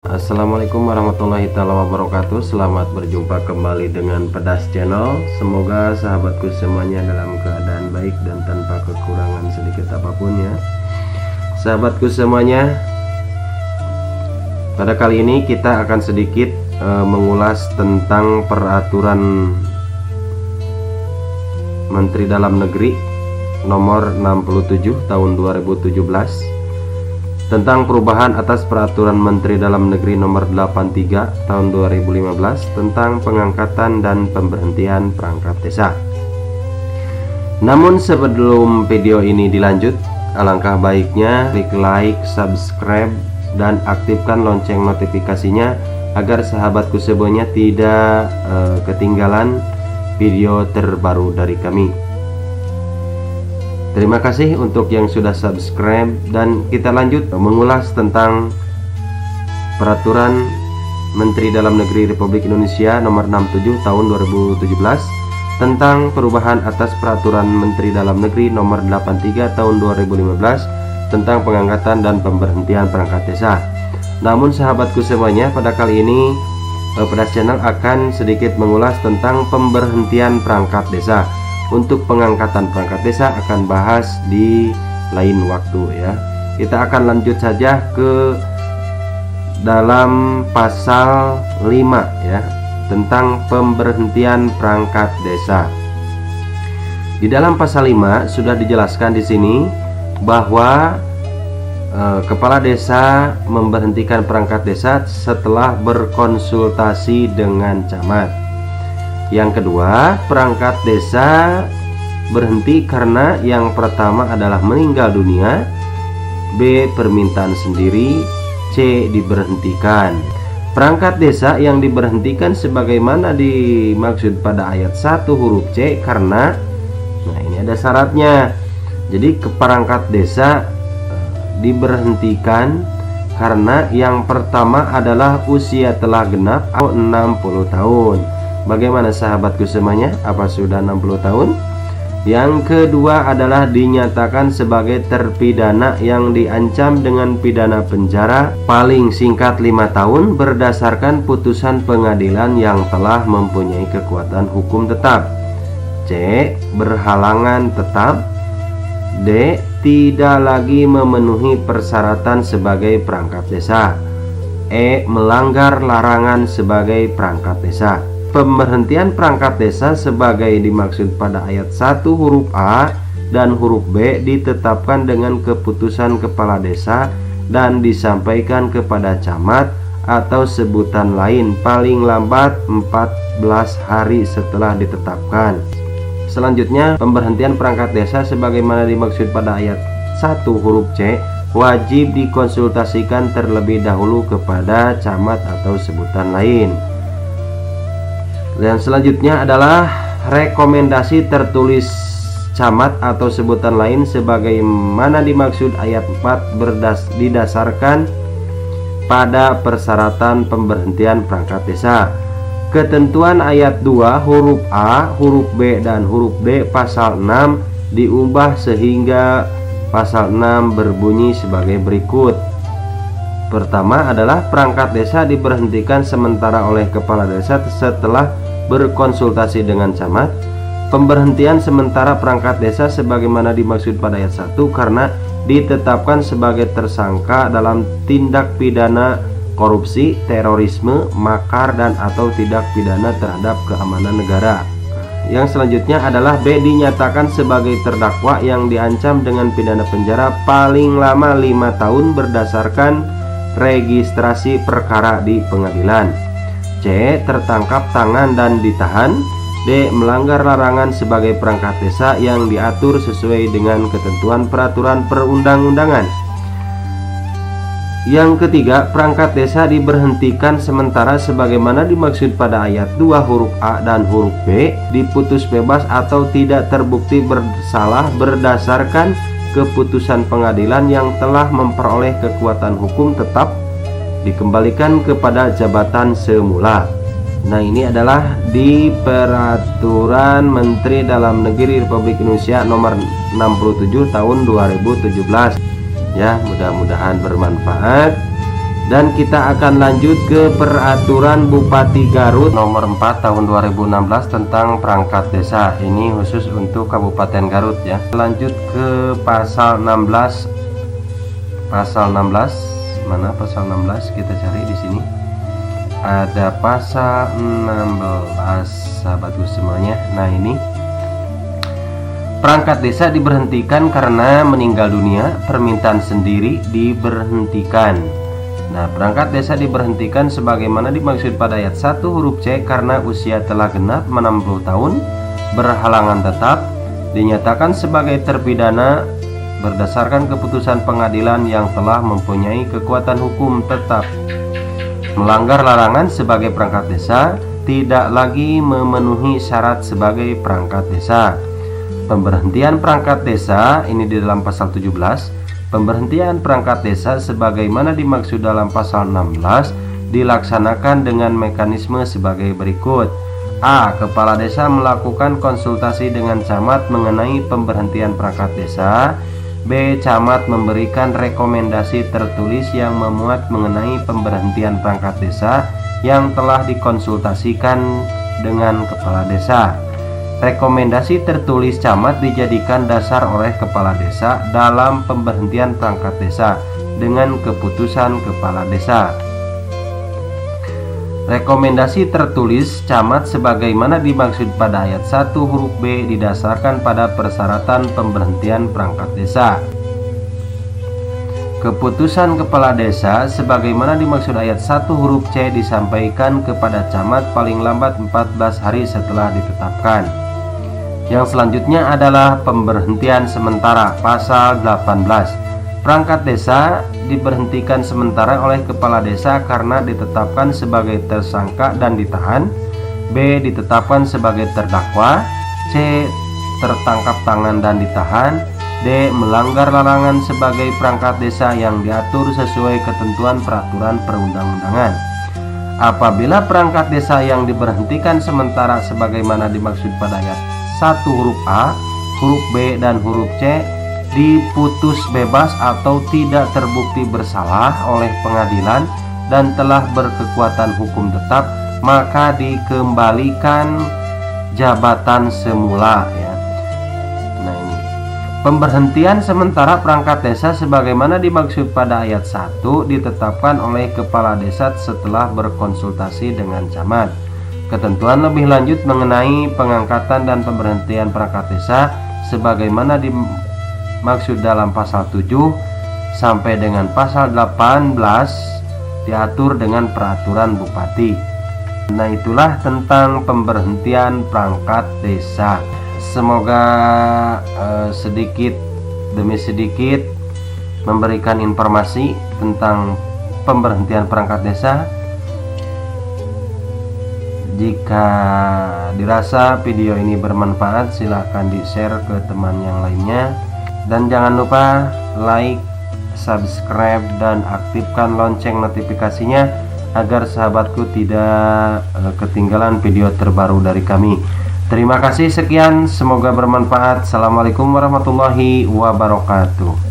Assalamualaikum warahmatullahi wabarakatuh. Selamat berjumpa kembali dengan Pedas Channel. Semoga sahabatku semuanya dalam keadaan baik dan tanpa kekurangan sedikit apapun ya. Sahabatku semuanya, pada kali ini kita akan sedikit mengulas tentang peraturan Menteri Dalam Negeri nomor 67 tahun 2017 tentang perubahan atas peraturan Menteri Dalam Negeri nomor 83 tahun 2015 tentang pengangkatan dan pemberhentian perangkat desa. Namun sebelum video ini dilanjut, alangkah baiknya klik like, subscribe, dan aktifkan lonceng notifikasinya agar sahabatku semuanya tidak ketinggalan video terbaru dari kami. Terima kasih untuk yang sudah subscribe, dan kita lanjut mengulas tentang peraturan Menteri Dalam Negeri Republik Indonesia nomor 67 tahun 2017 tentang perubahan atas peraturan Menteri Dalam Negeri nomor 83 tahun 2015 tentang pengangkatan dan pemberhentian perangkat desa. Namun sahabatku semuanya, pada kali ini Pedas Channel akan sedikit mengulas tentang pemberhentian perangkat desa. Untuk pengangkatan perangkat desa akan bahas di lain waktu ya. Kita akan lanjut saja ke dalam pasal 5 ya, tentang pemberhentian perangkat desa. Di dalam pasal 5 sudah dijelaskan di sini bahwa kepala desa memberhentikan perangkat desa setelah berkonsultasi dengan camat. Yang kedua, perangkat desa berhenti karena yang pertama adalah meninggal dunia, B. permintaan sendiri, C. diberhentikan. Perangkat desa yang diberhentikan sebagaimana dimaksud pada ayat 1 huruf C karena, nah ini ada syaratnya. Jadi perangkat desa diberhentikan karena yang pertama adalah usia telah genap atau 60 tahun. Bagaimana sahabatku semuanya? Apa sudah 60 tahun? Yang kedua adalah dinyatakan sebagai terpidana yang diancam dengan pidana penjara paling singkat 5 tahun berdasarkan putusan pengadilan yang telah mempunyai kekuatan hukum tetap. C. berhalangan tetap. D. tidak lagi memenuhi persyaratan sebagai perangkat desa. E. melanggar larangan sebagai perangkat desa. Pemberhentian perangkat desa sebagai dimaksud pada ayat 1 huruf A dan huruf B ditetapkan dengan keputusan kepala desa dan disampaikan kepada camat atau sebutan lain paling lambat 14 hari setelah ditetapkan. Selanjutnya, pemberhentian perangkat desa sebagaimana dimaksud pada ayat 1 huruf C wajib dikonsultasikan terlebih dahulu kepada camat atau sebutan lain. Dan selanjutnya adalah rekomendasi tertulis camat atau sebutan lain sebagaimana dimaksud ayat 4 didasarkan pada persyaratan pemberhentian perangkat desa. Ketentuan ayat 2 huruf A, huruf B, dan huruf D pasal 6 diubah sehingga pasal 6 berbunyi sebagai berikut. Pertama adalah perangkat desa diberhentikan sementara oleh kepala desa setelah berkonsultasi dengan camat. Pemberhentian sementara perangkat desa sebagaimana dimaksud pada ayat 1 karena ditetapkan sebagai tersangka dalam tindak pidana korupsi, terorisme, makar, dan atau tindak pidana terhadap keamanan negara. Yang selanjutnya adalah B. dinyatakan sebagai terdakwa yang diancam dengan pidana penjara paling lama 5 tahun berdasarkan registrasi perkara di pengadilan. C. tertangkap tangan dan ditahan. D. melanggar larangan sebagai perangkat desa yang diatur sesuai dengan ketentuan peraturan perundang-undangan. Yang ketiga, perangkat desa diberhentikan sementara sebagaimana dimaksud pada ayat 2 huruf A dan huruf B diputus bebas atau tidak terbukti bersalah berdasarkan keputusan pengadilan yang telah memperoleh kekuatan hukum tetap dikembalikan kepada jabatan semula. Nah, ini adalah di peraturan Menteri Dalam Negeri Republik Indonesia nomor 67 tahun 2017 ya. Mudah-mudahan bermanfaat. Dan kita akan lanjut ke Peraturan Bupati Garut nomor 4 tahun 2016 tentang perangkat desa. Ini khusus untuk Kabupaten Garut ya. Lanjut ke pasal 16. Pasal 16, mana pasal 16? Kita cari di sini. Ada pasal 16, sahabatku semuanya. Nah, ini perangkat desa diberhentikan karena meninggal dunia, permintaan sendiri diberhentikan. Nah, perangkat desa diberhentikan sebagaimana dimaksud pada ayat 1 huruf C karena usia telah genap 60 tahun, berhalangan tetap, dinyatakan sebagai terpidana berdasarkan keputusan pengadilan yang telah mempunyai kekuatan hukum tetap, melanggar larangan sebagai perangkat desa, tidak lagi memenuhi syarat sebagai perangkat desa. Pemberhentian perangkat desa ini di dalam pasal 17. Pemberhentian perangkat desa sebagaimana dimaksud dalam pasal 16 dilaksanakan dengan mekanisme sebagai berikut. A. Kepala desa melakukan konsultasi dengan camat mengenai pemberhentian perangkat desa. B. Camat memberikan rekomendasi tertulis yang memuat mengenai pemberhentian perangkat desa yang telah dikonsultasikan dengan kepala desa. Rekomendasi tertulis camat dijadikan dasar oleh kepala desa dalam pemberhentian perangkat desa dengan keputusan kepala desa. Rekomendasi tertulis camat sebagaimana dimaksud pada ayat 1 huruf B didasarkan pada persyaratan pemberhentian perangkat desa. Keputusan kepala desa sebagaimana dimaksud ayat 1 huruf C disampaikan kepada camat paling lambat 14 hari setelah ditetapkan. Yang selanjutnya adalah pemberhentian sementara, pasal 18. Perangkat desa diberhentikan sementara oleh kepala desa karena ditetapkan sebagai tersangka dan ditahan. B. Ditetapkan sebagai terdakwa. C. Tertangkap tangan dan ditahan. D. Melanggar larangan sebagai perangkat desa yang diatur sesuai ketentuan peraturan perundang-undangan. Apabila perangkat desa yang diberhentikan sementara sebagaimana dimaksud pada ayat 1 huruf A, huruf B, dan huruf C diputus bebas atau tidak terbukti bersalah oleh pengadilan dan telah berkekuatan hukum tetap, maka dikembalikan jabatan semula ya. Nah, ini pemberhentian sementara perangkat desa sebagaimana dimaksud pada ayat 1 ditetapkan oleh kepala desa setelah berkonsultasi dengan camat. Ketentuan lebih lanjut mengenai pengangkatan dan pemberhentian perangkat desa sebagaimana dimaksud dalam pasal 7 sampai dengan pasal 18 diatur dengan peraturan bupati. Nah, itulah tentang pemberhentian perangkat desa. Semoga sedikit demi sedikit memberikan informasi tentang pemberhentian perangkat desa. Jika dirasa video ini bermanfaat, silahkan di-share ke teman yang lainnya. Dan jangan lupa like, subscribe, dan aktifkan lonceng notifikasinya agar sahabatku tidak ketinggalan video terbaru dari kami. Terima kasih, sekian, semoga bermanfaat. Assalamualaikum warahmatullahi wabarakatuh.